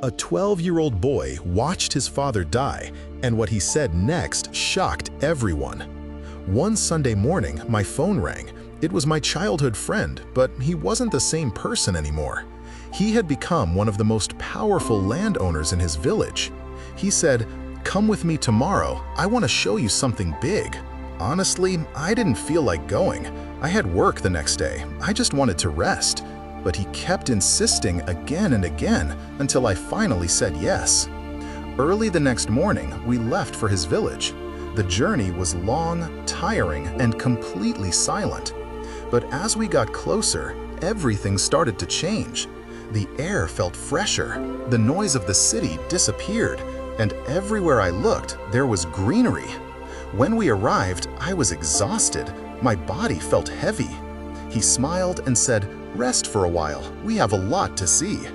A 12-year-old boy watched his father die, and what he said next shocked everyone. One Sunday morning, my phone rang. It was my childhood friend, but he wasn't the same person anymore. He had become one of the most powerful landowners in his village. He said, "Come with me tomorrow. I want to show you something big." Honestly, I didn't feel like going. I had work the next day. I just wanted to rest. But he kept insisting again and again until I finally said yes. Early the next morning, we left for his village. The journey was long, tiring, and completely silent. But as we got closer, everything started to change. The air felt fresher, the noise of the city disappeared, and everywhere I looked, there was greenery. When we arrived, I was exhausted. My body felt heavy. He smiled and said, "Rest for a while. We have a lot to see."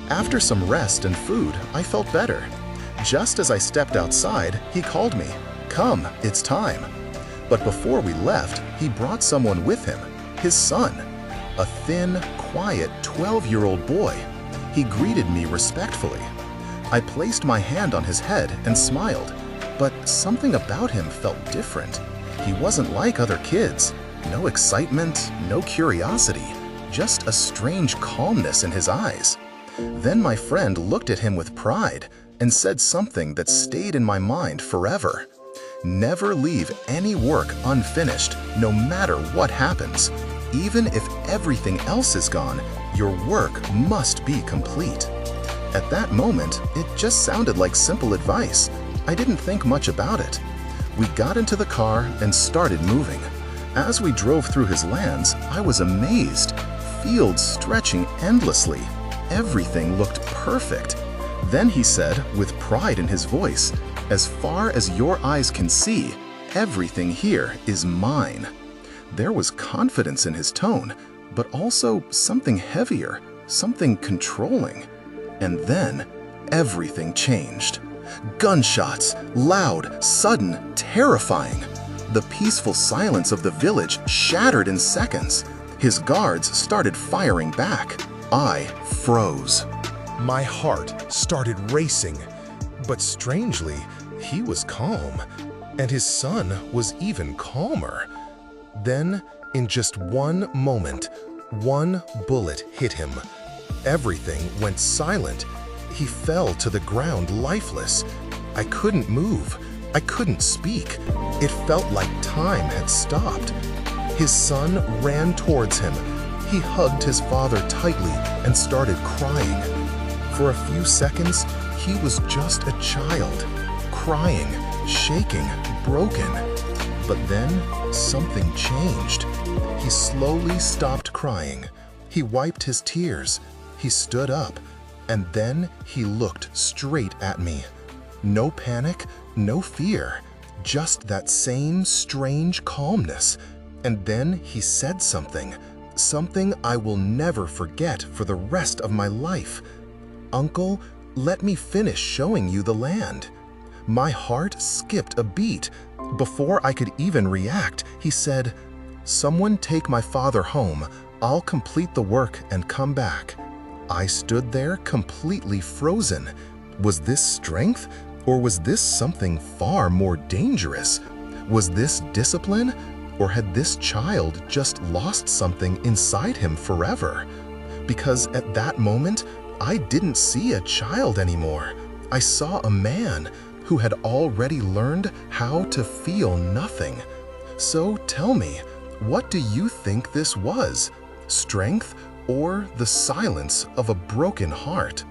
After some rest and food, I felt better. Just as I stepped outside, he called me, "Come, it's time." But before we left, he brought someone with him, his son, a thin, quiet 12-year-old boy. He greeted me respectfully. I placed my hand on his head and smiled, but something about him felt different. He wasn't like other kids. No excitement, no curiosity, just a strange calmness in his eyes. Then my friend looked at him with pride and said something that stayed in my mind forever. Never leave any work unfinished, no matter what happens. Even if everything else is gone, your work must be complete. At that moment, it just sounded like simple advice. I didn't think much about it. We got into the car and started moving. As we drove through his lands, I was amazed. Fields stretching endlessly. Everything looked perfect. Then he said, with pride in his voice, "As far as your eyes can see, everything here is mine." There was confidence in his tone, but also something heavier, something controlling. And then, everything changed. Gunshots, loud, sudden, terrifying. The peaceful silence of the village shattered in seconds. His guards started firing back. I froze. My heart started racing, but strangely, he was calm, and his son was even calmer. Then, in just one moment, one bullet hit him. Everything went silent. He fell to the ground lifeless. I couldn't move. I couldn't speak. It felt like time had stopped. His son ran towards him. He hugged his father tightly and started crying. For a few seconds, he was just a child, crying, shaking, broken. But then something changed. He slowly stopped crying. He wiped his tears. He stood up, and then he looked straight at me. No panic, no fear, just that same strange calmness. And then he said something I will never forget for the rest of my life. "Uncle, let me finish showing you the land." My heart skipped a beat. Before I could even react, he said, "Someone take my father home. I'll complete the work and come back." I stood there completely frozen. Was this strength, or was this something far more dangerous? Was this discipline, or had this child just lost something inside him forever? Because at that moment, I didn't see a child anymore. I saw a man who had already learned how to feel nothing. So tell me, what do you think this was? Strength or the silence of a broken heart?